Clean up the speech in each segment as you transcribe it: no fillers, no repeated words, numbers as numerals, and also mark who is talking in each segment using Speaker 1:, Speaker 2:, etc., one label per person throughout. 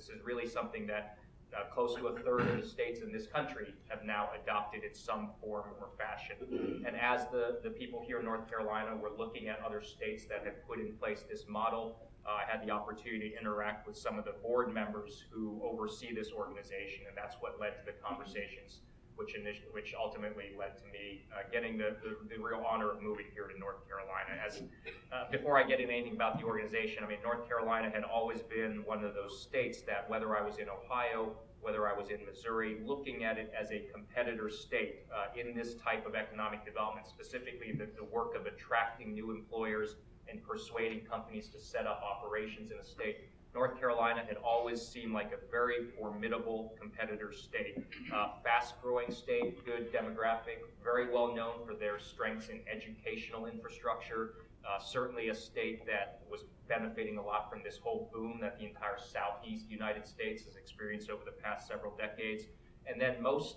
Speaker 1: This is really something that close to a third of the states in this country have now adopted in some form or fashion. And as the people here in North Carolina were looking at other states that have put in place this model, I had the opportunity to interact with some of the board members who oversee this organization, and that's what led to the conversations, which ultimately led to me getting the real honor of moving here to North Carolina. Before I get into anything about the organization, I mean, North Carolina had always been one of those states that, whether I was in Ohio, whether I was in Missouri, looking at it as a competitor state in this type of economic development, specifically the work of attracting new employers and persuading companies to set up operations in a state. North Carolina had always seemed like a very formidable competitor state. Fast-growing state, good demographic, very well known for their strengths in educational infrastructure, certainly a state that was benefiting a lot from this whole boom that the entire Southeast United States has experienced over the past several decades. And then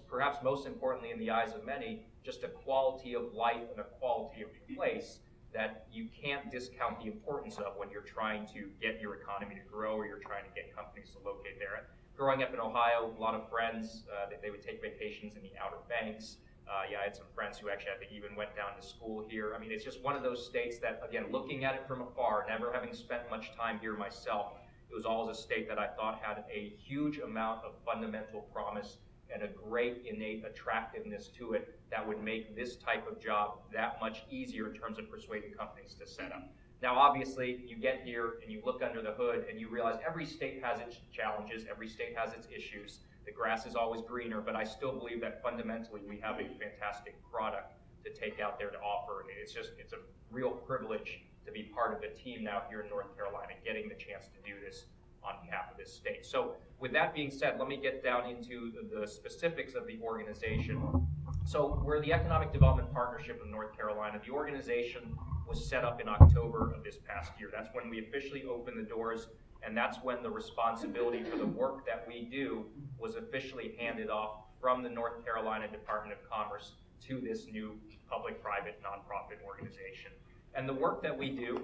Speaker 1: perhaps most importantly in the eyes of many, just a quality of life and a quality of place that you can't discount the importance of when you're trying to get your economy to grow or you're trying to get companies to locate there. Growing up in Ohio, a lot of friends, they would take vacations in the Outer Banks. I had some friends who actually, I think, even went down to school here. I mean, it's just one of those states that, again, looking at it from afar, never having spent much time here myself, it was always a state that I thought had a huge amount of fundamental promise and a great innate attractiveness to it that would make this type of job that much easier in terms of persuading companies to set up. Now, obviously, you get here and you look under the hood and you realize every state has its challenges, every state has its issues. The grass is always greener, but I still believe that fundamentally we have a fantastic product to take out there to offer. And it's a real privilege to be part of a team now here in North Carolina, getting the chance to do this on behalf of this state. So with that being said, let me get down into the specifics of the organization. So we're the Economic Development Partnership of North Carolina. The organization was set up in October of this past year. That's when we officially opened the doors, and that's when the responsibility for the work that we do was officially handed off from the North Carolina Department of Commerce to this new public-private nonprofit organization. And the work that we do,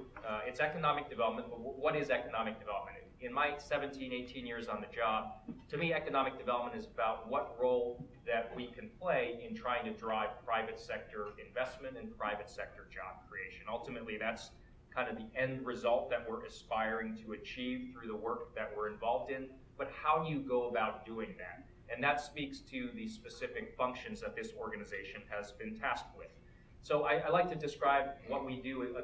Speaker 1: it's economic development, but what is economic development? In my 17, 18 years on the job, to me, economic development is about what role that we can play in trying to drive private sector investment and private sector job creation. Ultimately, that's kind of the end result that we're aspiring to achieve through the work that we're involved in, but how do you go about doing that? And that speaks to the specific functions that this organization has been tasked with. So I like to describe what we do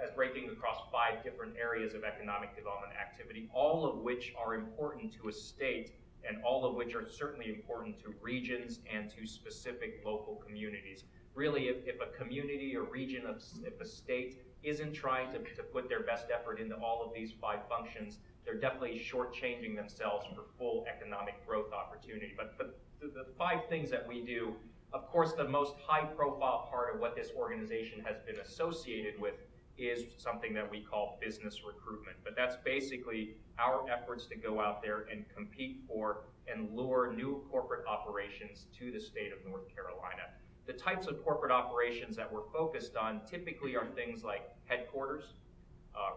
Speaker 1: as breaking across 5 different areas of economic development activity, all of which are important to a state and all of which are certainly important to regions and to specific local communities. Really, if a community or region, if a state isn't trying to put their best effort into all of these 5 functions, they're definitely shortchanging themselves for full economic growth opportunity. But the 5 things that we do, of course, the most high-profile part of what this organization has been associated with is something that we call business recruitment. But that's basically our efforts to go out there and compete for and lure new corporate operations to the state of North Carolina. The types of corporate operations that we're focused on typically are things like headquarters,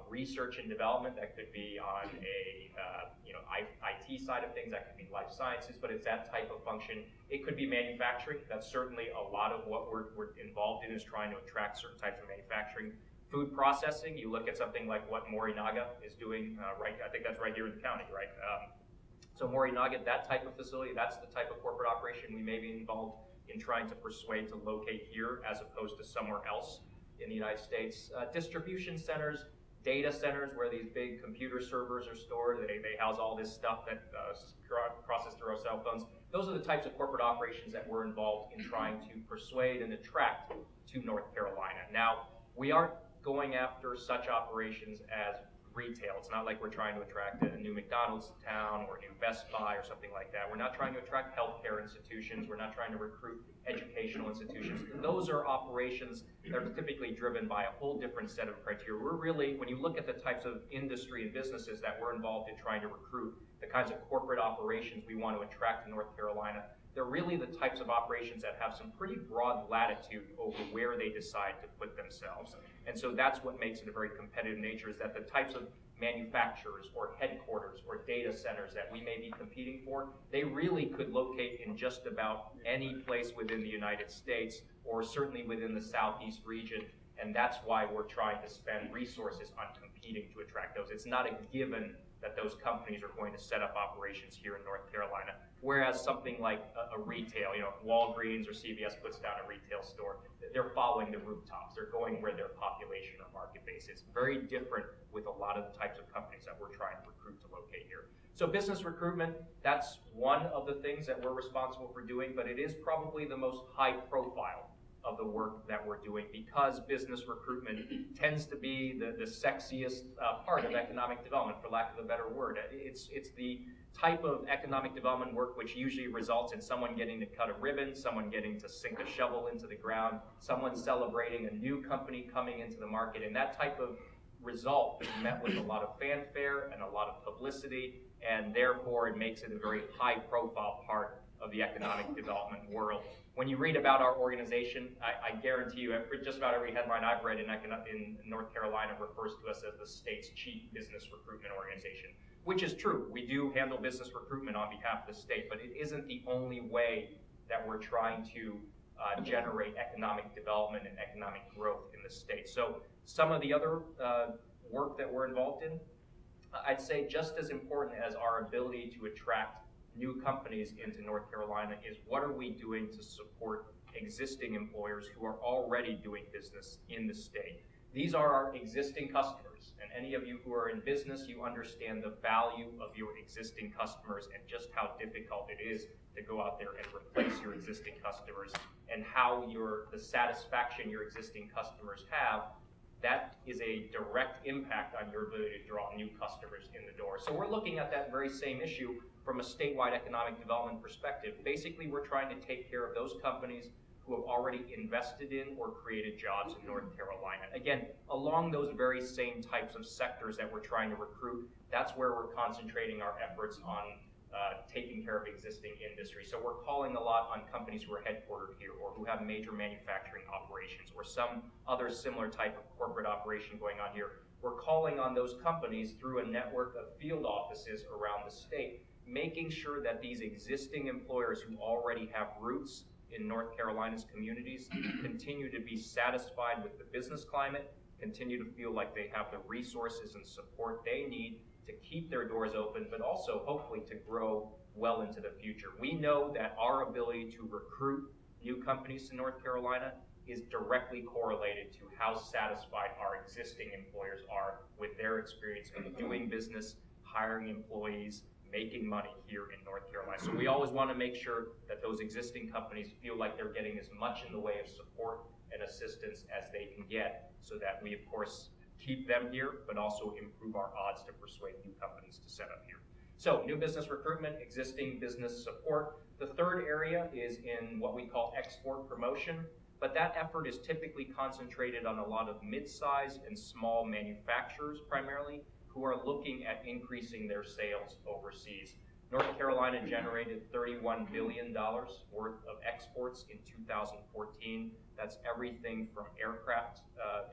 Speaker 1: research and development, that could be on a IT side of things, that could be life sciences, but it's that type of function. It could be manufacturing. That's certainly a lot of what we're involved in, is trying to attract certain types of manufacturing. Food processing, you look at something like what Morinaga is doing, right? I think that's right here in the county, right? So Morinaga, that type of facility, that's the type of corporate operation we may be involved in trying to persuade to locate here as opposed to somewhere else in the United States. Distribution centers, data centers where these big computer servers are stored, they house all this stuff that crosses through our cell phones. Those are the types of corporate operations that we're involved in trying to persuade and attract to North Carolina. Now, we aren't going after such operations as retail. It's not like we're trying to attract a new McDonald's to town or a new Best Buy or something like that. We're not trying to attract healthcare institutions. We're not trying to recruit educational institutions. Those are operations that are typically driven by a whole different set of criteria. We're really, when you look at the types of industry and businesses that we're involved in trying to recruit, the kinds of corporate operations we want to attract to North Carolina, they're really the types of operations that have some pretty broad latitude over where they decide to put themselves. And so that's what makes it a very competitive nature, is that the types of manufacturers or headquarters or data centers that we may be competing for, they really could locate in just about any place within the United States or certainly within the Southeast region. And that's why we're trying to spend resources on competing to attract those. It's not a given that those companies are going to set up operations here in North Carolina. Whereas something like a retail, if Walgreens or CVS puts down a retail store, they're following the rooftops. They're going where their population or market base is. Very different with a lot of the types of companies that we're trying to recruit to locate here. So business recruitment, that's one of the things that we're responsible for doing, but it is probably the most high profile of the work that we're doing because business recruitment tends to be the sexiest part of economic development, for lack of a better word. It's the type of economic development work which usually results in someone getting to cut a ribbon, someone getting to sink a shovel into the ground, someone celebrating a new company coming into the market, and that type of result is met with a lot of fanfare and a lot of publicity, and therefore it makes it a very high profile part of the economic development world. When you read about our organization, I guarantee you, just about every headline I've read in North Carolina refers to us as the state's chief business recruitment organization, which is true. We do handle business recruitment on behalf of the state, but it isn't the only way that we're trying to generate economic development and economic growth in the state. So some of the other work that we're involved in, I'd say just as important as our ability to attract new companies into North Carolina is what are we doing to support existing employers who are already doing business in the state. These are our existing customers, and any of you who are in business, you understand the value of your existing customers and just how difficult it is to go out there and replace your existing customers, and how the satisfaction your existing customers have, that is a direct impact on your ability to draw new customers in the door. So we're looking at that very same issue from a statewide economic development perspective. Basically, we're trying to take care of those companies who have already invested in or created jobs in North Carolina. Again, along those very same types of sectors that we're trying to recruit, that's where we're concentrating our efforts on taking care of existing industry. So we're calling a lot on companies who are headquartered here or who have major manufacturing operations or some other similar type of corporate operation going on here. We're calling on those companies through a network of field offices around the state, making sure that these existing employers who already have roots in North Carolina's communities continue to be satisfied with the business climate, continue to feel like they have the resources and support they need to keep their doors open, but also hopefully to grow well into the future. We know that our ability to recruit new companies to North Carolina is directly correlated to how satisfied our existing employers are with their experience in doing business, hiring employees, making money here in North Carolina. So we always want to make sure that those existing companies feel like they're getting as much in the way of support and assistance as they can get, so that we, of course, keep them here, but also improve our odds to persuade new companies to set up here. So new business recruitment, existing business support. The third area is in what we call export promotion, but that effort is typically concentrated on a lot of mid-sized and small manufacturers primarily, who are looking at increasing their sales overseas. North Carolina generated $31 billion worth of exports in 2014. That's everything from aircraft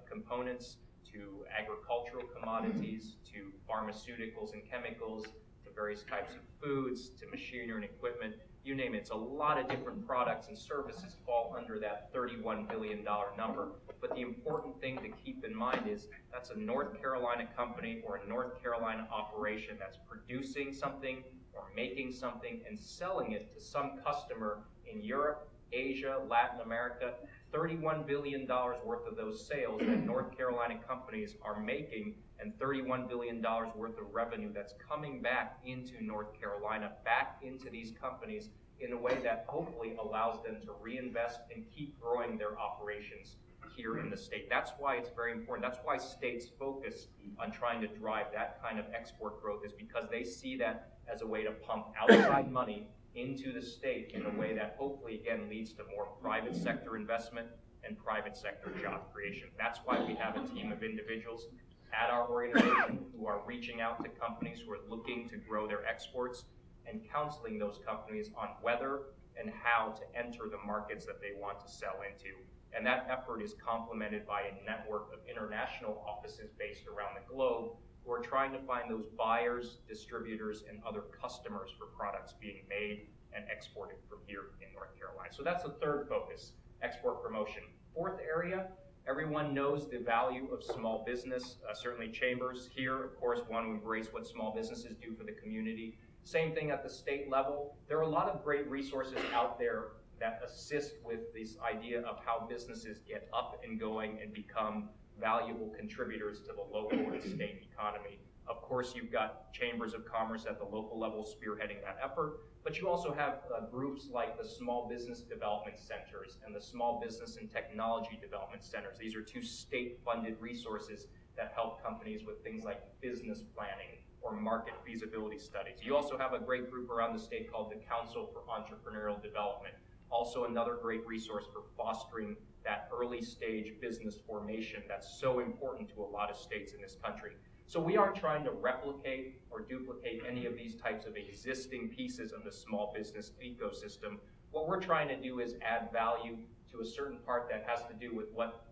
Speaker 1: components to agricultural commodities to pharmaceuticals and chemicals to various types of foods to machinery and equipment. You name it. It's a lot of different products and services fall under that $31 billion number. But the important thing to keep in mind is that's a North Carolina company or a North Carolina operation that's producing something or making something and selling it to some customer in Europe, Asia, Latin America. $31 billion worth of those sales that North Carolina companies are making, and $31 billion worth of revenue that's coming back into North Carolina, back into these companies in a way that hopefully allows them to reinvest and keep growing their operations here in the state. That's why it's very important. That's why states focus on trying to drive that kind of export growth, is because they see that as a way to pump outside money into the state in a way that hopefully, again, leads to more private sector investment and private sector job creation. That's why we have a team of individuals at our organization who are reaching out to companies who are looking to grow their exports and counseling those companies on whether and how to enter the markets that they want to sell into. And that effort is complemented by a network of international offices based around the globe who are trying to find those buyers, distributors, and other customers for products being made and exported from here in North Carolina. So that's the third focus, export promotion. Fourth area, everyone knows the value of small business, certainly chambers here, of course, want to embrace what small businesses do for the community. Same thing at the state level. There are a lot of great resources out there that assist with this idea of how businesses get up and going and become valuable contributors to the local and state economy. Of course, you've got chambers of commerce at the local level spearheading that effort, but you also have groups like the Small Business Development Centers and the Small Business and Technology Development Centers. These are two state-funded resources that help companies with things like business planning or market feasibility studies. You also have a great group around the state called the Council for Entrepreneurial Development, also another great resource for fostering that early stage business formation that's so important to a lot of states in this country. So we aren't trying to replicate or duplicate any of these types of existing pieces of the small business ecosystem. What we're trying to do is add value to a certain part that has to do with what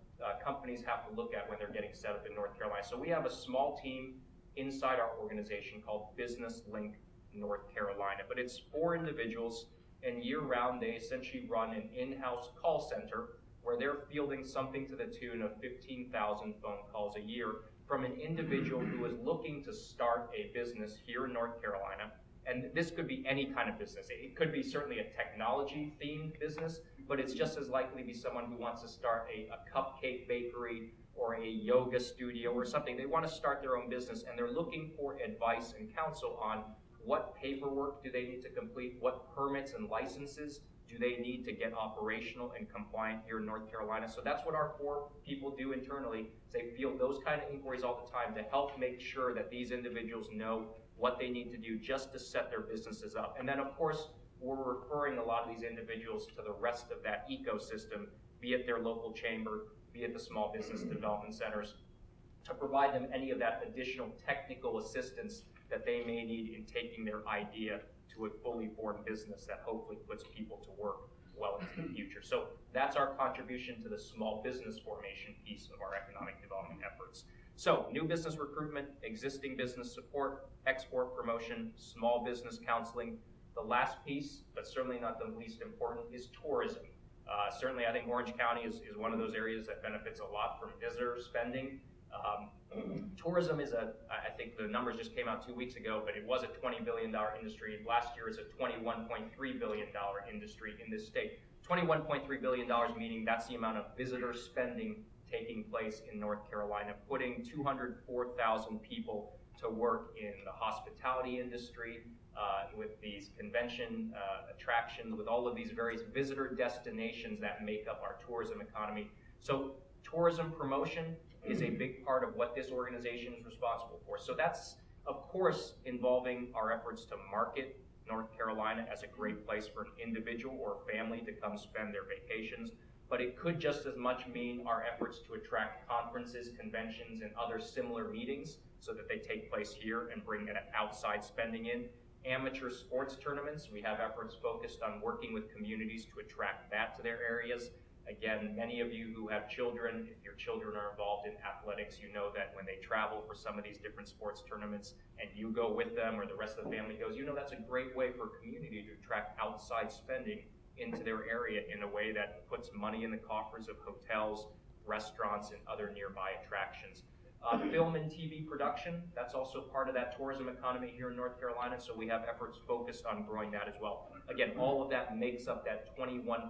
Speaker 1: companies have to look at when they're getting set up in North Carolina. So we have a small team inside our organization called Business Link North Carolina, but it's 4 individuals, and year-round they essentially run an in-house call center where they're fielding something to the tune of 15,000 phone calls a year from an individual who is looking to start a business here in North Carolina. And this could be any kind of business. It could be certainly a technology-themed business, but it's just as likely to be someone who wants to start a cupcake bakery or a yoga studio or something. They want to start their own business, and they're looking for advice and counsel on what paperwork do they need to complete, what permits and licenses do they need to get operational and compliant here in North Carolina. So that's what our 4 people do internally. They field those kind of inquiries all the time to help make sure that these individuals know what they need to do just to set their businesses up. And then of course, we're referring a lot of these individuals to the rest of that ecosystem, be it their local chamber, be it the small business development centers, to provide them any of that additional technical assistance that they may need in taking their idea to a fully formed business that hopefully puts people to work well into the future. So that's our contribution to the small business formation piece of our economic development efforts. So new business recruitment, existing business support, export promotion, small business counseling. The last piece, but certainly not the least important, is tourism. Certainly I think Orange County is one of those areas that benefits a lot from visitor spending. Tourism is I think the numbers just came out 2 weeks ago, but it was a $20 billion industry. Last year is a $21.3 billion industry in this state. $21.3 billion meaning that's the amount of visitor spending taking place in North Carolina, putting 204,000 people to work in the hospitality industry, with these convention attractions, with all of these various visitor destinations that make up our tourism economy. So tourism promotion is a big part of what this organization is responsible for. So that's, of course, involving our efforts to market North Carolina as a great place for an individual or family to come spend their vacations. But it could just as much mean our efforts to attract conferences, conventions, and other similar meetings so that they take place here and bring that outside spending in. Amateur sports tournaments, we have efforts focused on working with communities to attract that to their areas. Again, many of you who have children, if your children are involved in athletics, you know that when they travel for some of these different sports tournaments and you go with them or the rest of the family goes, you know that's a great way for a community to attract outside spending into their area in a way that puts money in the coffers of hotels, restaurants, and other nearby attractions. Film and TV production, that's also part of that tourism economy here in North Carolina, so we have efforts focused on growing that as well. Again, all of that makes up that $21.3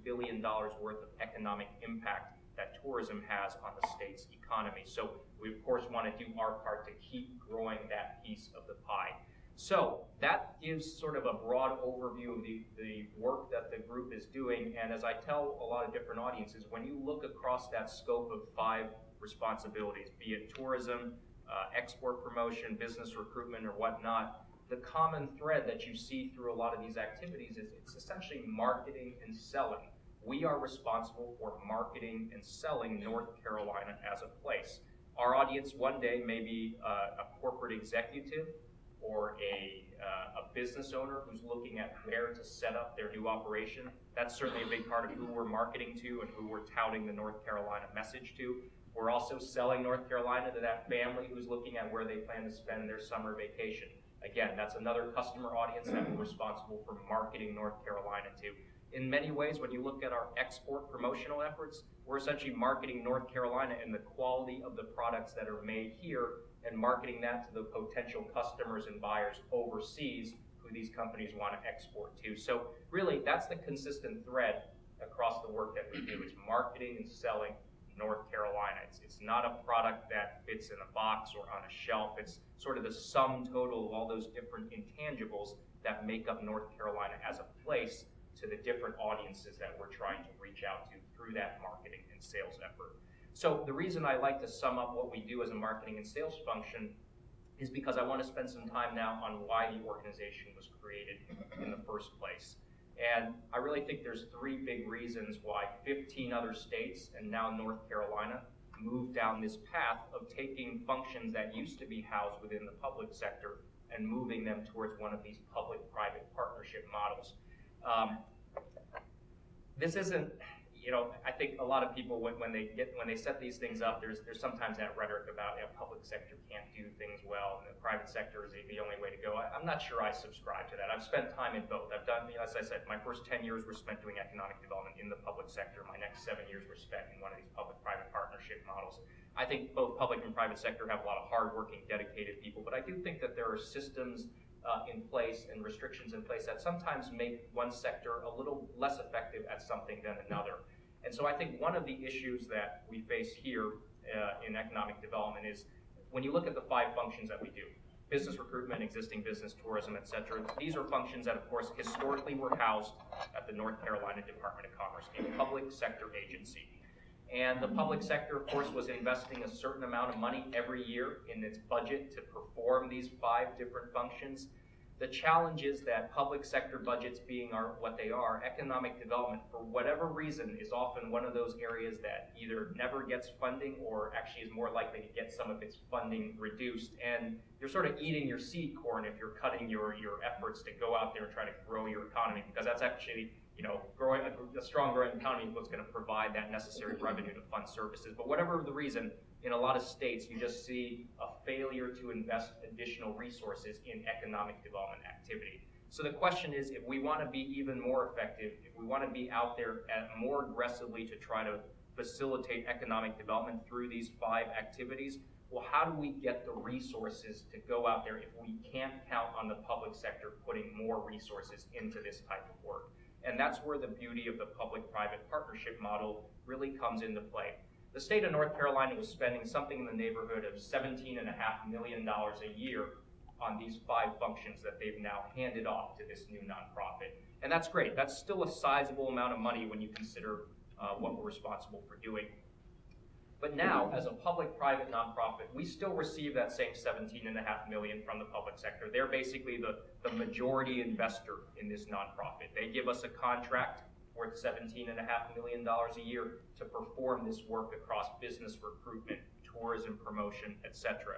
Speaker 1: billion worth of economic impact that tourism has on the state's economy. So we of course want to do our part to keep growing that piece of the pie. So that gives sort of a broad overview of the work that the group is doing, and as I tell a lot of different audiences, when you look across that scope of 5 responsibilities, be it tourism, export promotion, business recruitment, or whatnot, the common thread that you see through a lot of these activities is it's essentially marketing and selling. We are responsible for marketing and selling North Carolina as a place. Our audience one day may be a corporate executive or a business owner who's looking at where to set up their new operation. That's certainly a big part of who we're marketing to and who we're touting the North Carolina message to. We're also selling North Carolina to that family who's looking at where they plan to spend their summer vacation. Again, that's another customer audience that we're responsible for marketing North Carolina to. In many ways, when you look at our export promotional efforts, we're essentially marketing North Carolina and the quality of the products that are made here and marketing that to the potential customers and buyers overseas who these companies want to export to. So really, that's the consistent thread across the work that we do. It's marketing and selling North Carolina. It's not a product that fits in a box or on a shelf. It's sort of the sum total of all those different intangibles that make up North Carolina as a place to the different audiences that we're trying to reach out to through that marketing and sales effort. So the reason I like to sum up what we do as a marketing and sales function is because I want to spend some time now on why the organization was created in the first place. And I really think there's three big reasons why 15 other states and now North Carolina moved down this path of taking functions that used to be housed within the public sector and moving them towards one of these public-private partnership models. This isn't, I think a lot of people when they set these things up, there's sometimes that rhetoric about public sector can't do things well and the private sector is the only way to go. I'm not sure I subscribe to that. I've spent time in both. I've done, as I said, my first 10 years were spent doing economic development in the public sector. My next 7 years were spent in one of these public-private partnership models. I think both public and private sector have a lot of hardworking, dedicated people, but I do think that there are systems in place and restrictions in place that sometimes make one sector a little less effective at something than another. And so I think one of the issues that we face here in economic development is when you look at the 5 functions that we do, business recruitment, existing business, tourism, et cetera, these are functions that, of course, historically were housed at the North Carolina Department of Commerce, a public sector agency. And the public sector, of course, was investing a certain amount of money every year in its budget to perform these 5 different functions. The challenge is that public sector budgets being what they are, economic development, for whatever reason, is often one of those areas that either never gets funding or actually is more likely to get some of its funding reduced. And you're sort of eating your seed corn if you're cutting your efforts to go out there and try to grow your economy, because that's actually, growing a strong growing economy is what's going to provide that necessary revenue to fund services. But whatever the reason, in a lot of states, you just see a failure to invest additional resources in economic development activity. So the question is, if we want to be even more effective, if we want to be out there more aggressively to try to facilitate economic development through these 5 activities, well, how do we get the resources to go out there if we can't count on the public sector putting more resources into this type of work? And that's where the beauty of the public-private partnership model really comes into play. The state of North Carolina was spending something in the neighborhood of $17.5 million a year on these 5 functions that they've now handed off to this new nonprofit. And that's great. That's still a sizable amount of money when you consider what we're responsible for doing. But now, as a public-private nonprofit, we still receive that same $17.5 million from the public sector. They're basically the majority investor in this nonprofit. They give us a contract worth $17.5 million a year to perform this work across business recruitment, tourism promotion, etc.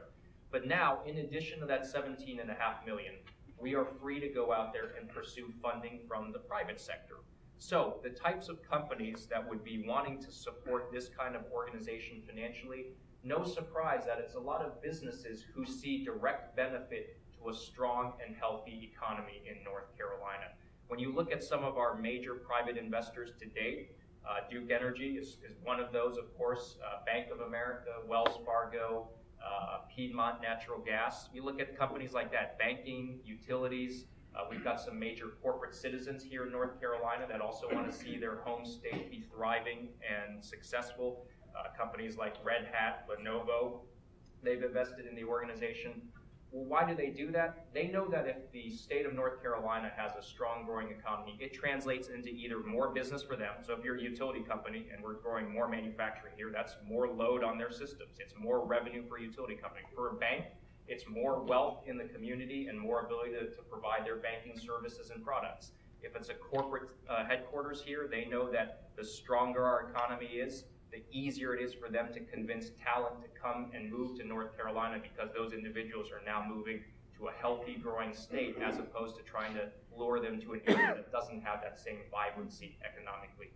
Speaker 1: But now, in addition to that $17.5 million, we are free to go out there and pursue funding from the private sector. So the types of companies that would be wanting to support this kind of organization financially, no surprise that it's a lot of businesses who see direct benefit to a strong and healthy economy in North Carolina. When you look at some of our major private investors to date, Duke Energy is one of those, of course, Bank of America, Wells Fargo, Piedmont Natural Gas. You look at companies like that, banking, utilities. We've got some major corporate citizens here in North Carolina that also want to see their home state be thriving and successful. Companies like Red Hat, Lenovo, they've invested in the organization. Well, why do they do that? They know that if the state of North Carolina has a strong growing economy, it translates into either more business for them. So if you're a utility company and we're growing more manufacturing here, that's more load on their systems. It's more revenue for a utility company. For a bank, it's more wealth in the community and more ability to provide their banking services and products. If it's a corporate headquarters here, they know that the stronger our economy is, the easier it is for them to convince talent to come and move to North Carolina because those individuals are now moving to a healthy, growing state as opposed to trying to lure them to an area that doesn't have that same vibrancy economically.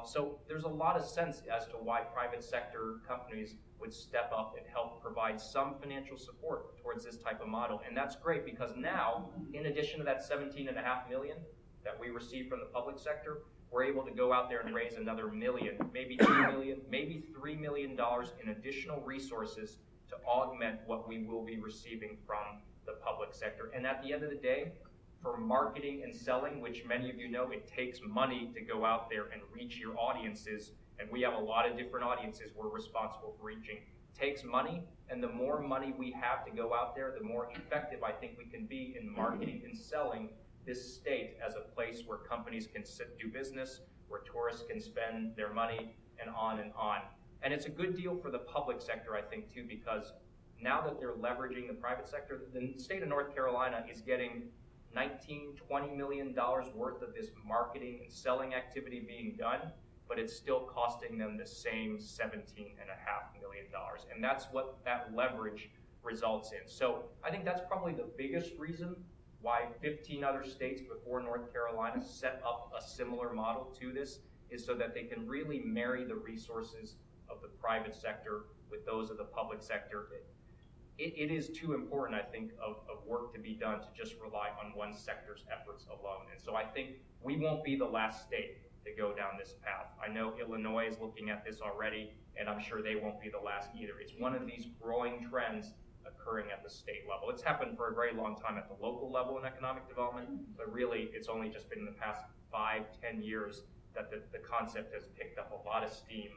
Speaker 1: So there's a lot of sense as to why private sector companies would step up and help provide some financial support towards this type of model. And that's great because now, in addition to that $17.5 million that we receive from the public sector, we're able to go out there and raise another million, maybe $2 million, maybe $3 million in additional resources to augment what we will be receiving from the public sector. And at the end of the day, for marketing and selling, which many of you know, it takes money to go out there and reach your audiences, and we have a lot of different audiences we're responsible for reaching. It takes money, and the more money we have to go out there, the more effective I think we can be in marketing and selling this state as a place where companies can do business, where tourists can spend their money, and on and on. And it's a good deal for the public sector, I think, too, because now that they're leveraging the private sector, the state of North Carolina is getting $19–20 million worth of this marketing and selling activity being done, but it's still costing them the same $17.5 million. And that's what that leverage results in. So I think that's probably the biggest reason why 15 other states before North Carolina set up a similar model to this, is so that they can really marry the resources of the private sector with those of the public sector. It is too important, I think, of work to be done to just rely on one sector's efforts alone. And so I think we won't be the last state to go down this path. I know Illinois is looking at this already, and I'm sure they won't be the last either. It's one of these growing trends occurring at the state level. It's happened for a very long time at the local level in economic development, but really it's only just been in the past 5–10 years that the concept has picked up a lot of steam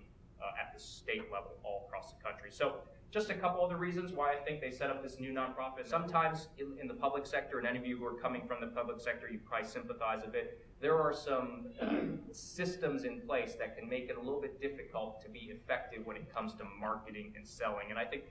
Speaker 1: at the state level all across the country. So just a couple other reasons why I think they set up this new nonprofit. Sometimes in the public sector, and any of you who are coming from the public sector, you probably sympathize a bit, there are some systems in place that can make it a little bit difficult to be effective when it comes to marketing and selling. And I think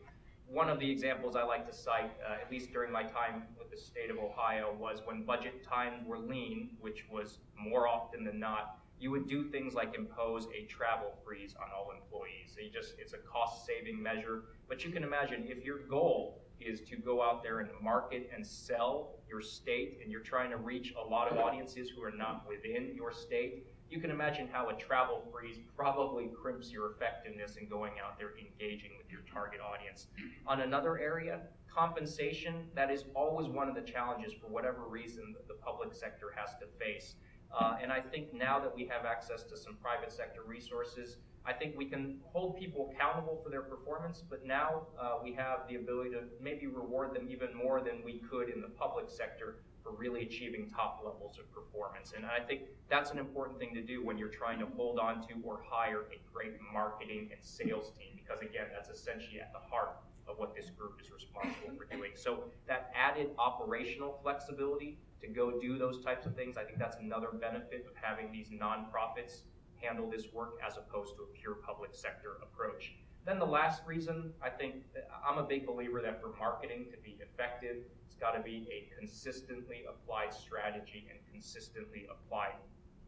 Speaker 1: one of the examples I like to cite, at least during my time with the state of Ohio, was when budget times were lean, which was more often than not, you would do things like impose a travel freeze on all employees. So it's a cost-saving measure. But you can imagine if your goal is to go out there and market and sell your state, and you're trying to reach a lot of audiences who are not within your state, you can imagine how a travel freeze probably crimps your effectiveness in going out there engaging with your target audience. On another area, compensation, that is always one of the challenges for whatever reason that the public sector has to face. And I think now that we have access to some private sector resources, I think we can hold people accountable for their performance, but now we have the ability to maybe reward them even more than we could in the public sector for really achieving top levels of performance. And I think that's an important thing to do when you're trying to hold on to or hire a great marketing and sales team, because again, that's essentially at the heart of what this group is responsible for doing. So that added operational flexibility to go do those types of things, I think that's another benefit of having these nonprofits handle this work as opposed to a pure public sector approach. Then the last reason, I think, I'm a big believer that for marketing to be effective, it's got to be a consistently applied strategy and consistently applied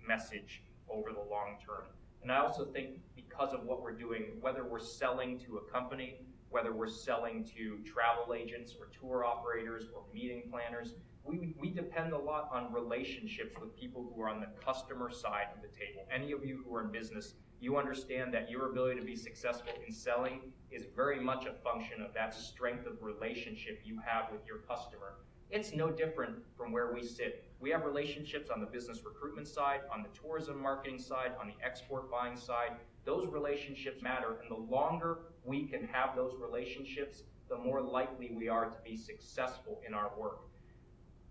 Speaker 1: message over the long term. And I also think because of what we're doing, whether we're selling to a company, whether we're selling to travel agents or tour operators or meeting planners, we depend a lot on relationships with people who are on the customer side of the table. Any of you who are in business, you understand that your ability to be successful in selling is very much a function of that strength of relationship you have with your customer. It's no different from where we sit. We have relationships on the business recruitment side, on the tourism marketing side, on the export buying side. Those relationships matter, and the longer we can have those relationships, the more likely we are to be successful in our work.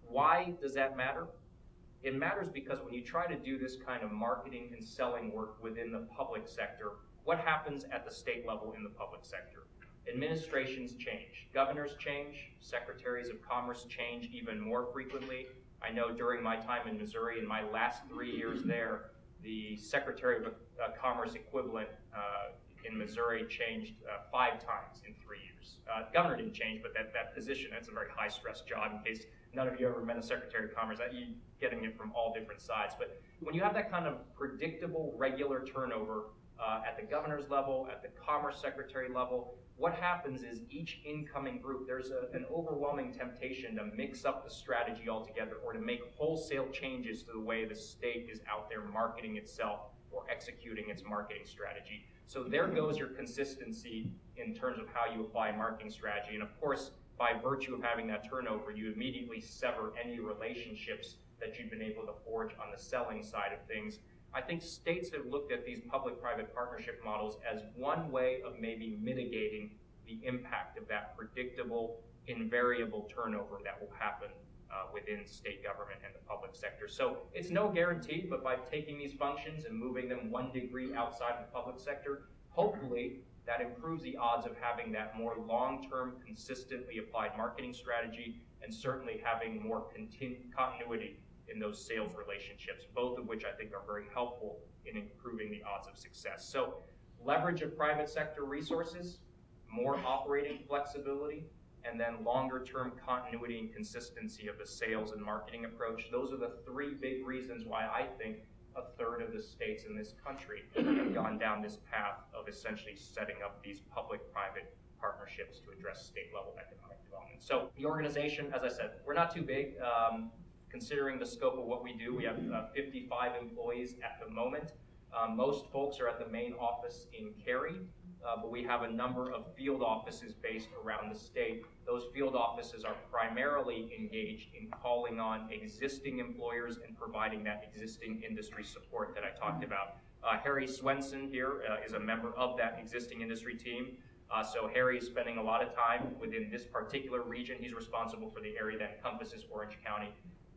Speaker 1: Why does that matter? It matters because when you try to do this kind of marketing and selling work within the public sector, what happens at the state level in the public sector? Administrations change. Governors change. Secretaries of Commerce change even more frequently. I know during my time in Missouri, in my last 3 years there, the Secretary of Commerce equivalent in Missouri changed 5 times in 3 years. Governor didn't change, but that position, that's a very high-stress job. In case none of you ever met a Secretary of Commerce, you're getting it from all different sides. But when you have that kind of predictable, regular turnover, at the governor's level, at the commerce secretary level. What happens is each incoming group, there's an overwhelming temptation to mix up the strategy altogether or to make wholesale changes to the way the state is out there marketing itself or executing its marketing strategy. So there goes your consistency in terms of how you apply marketing strategy. And of course, by virtue of having that turnover, you immediately sever any relationships that you've been able to forge on the selling side of things. I think states have looked at these public-private partnership models as one way of maybe mitigating the impact of that predictable, invariable turnover that will happen within state government and the public sector. So it's no guarantee, but by taking these functions and moving them 1 degree outside the public sector, hopefully that improves the odds of having that more long-term, consistently applied marketing strategy, and certainly having more continuity in those sales relationships, both of which I think are very helpful in improving the odds of success. So leverage of private sector resources, more operating flexibility, and then longer-term continuity and consistency of the sales and marketing approach. Those are the 3 big reasons why I think a third of the states in this country have gone down this path of essentially setting up these public-private partnerships to address state-level economic development. So the organization, as I said, we're not too big. Considering the scope of what we do, we have 55 employees at the moment. Most folks are at the main office in Cary, but we have a number of field offices based around the state. Those field offices are primarily engaged in calling on existing employers and providing that existing industry support that I talked about. Harry Swenson here is a member of that existing industry team. So Harry is spending a lot of time within this particular region. He's responsible for the area that encompasses Orange County,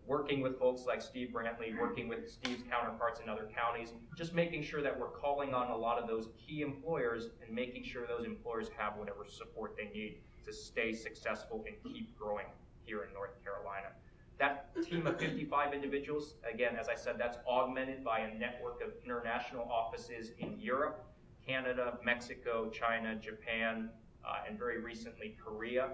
Speaker 1: working with folks like Steve Brantley, working with Steve's counterparts in other counties, just making sure that we're calling on a lot of those key employers and making sure those employers have whatever support they need to stay successful and keep growing here in North Carolina. That team of 55 individuals, again, as I said, that's augmented by a network of international offices in Europe, Canada, Mexico, China, Japan, and very recently Korea.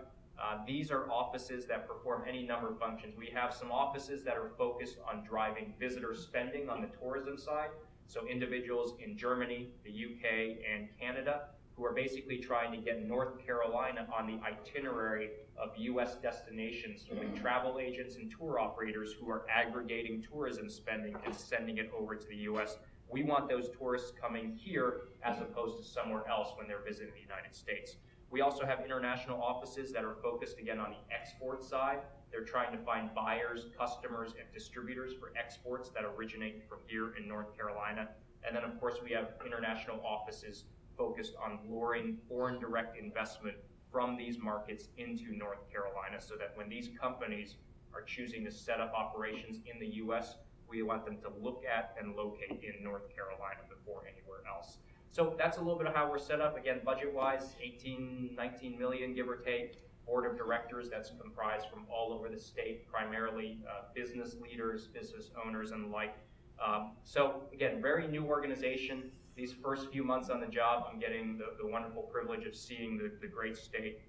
Speaker 1: These are offices that perform any number of functions. We have some offices that are focused on driving visitor spending on the tourism side. So individuals in Germany, the UK, and Canada who are basically trying to get North Carolina on the itinerary of US destinations with travel agents and tour operators who are aggregating tourism spending and sending it over to the US. We want those tourists coming here as opposed to somewhere else when they're visiting the United States. We also have international offices that are focused again on the export side. They're trying to find buyers, customers, and distributors for exports that originate from here in North Carolina. And then of course we have international offices focused on luring foreign direct investment from these markets into North Carolina so that when these companies are choosing to set up operations in the US, we want them to look at and locate in North Carolina before anywhere else. So that's a little bit of how we're set up. Again, budget-wise, 19 million, give or take. Board of directors that's comprised from all over the state, primarily business leaders, business owners, and the like. So again, very new organization. These first few months on the job, I'm getting the wonderful privilege of seeing the great state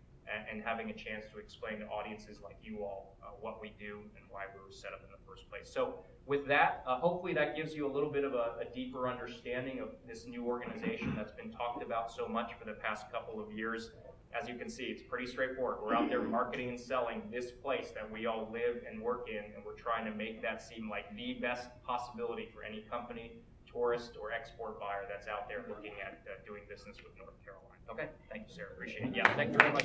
Speaker 1: and having a chance to explain to audiences like you all what we do and why we were set up in the first place. So with that, hopefully that gives you a little bit of a deeper understanding of this new organization that's been talked about so much for the past couple of years. As you can see, it's pretty straightforward. We're out there marketing and selling this place that we all live and work in, and we're trying to make that seem like the best possibility for any company, tourist, or export buyer that's out there looking at doing business with North Carolina. Okay, thank you, Sarah. Appreciate it. Yeah, thank you very much.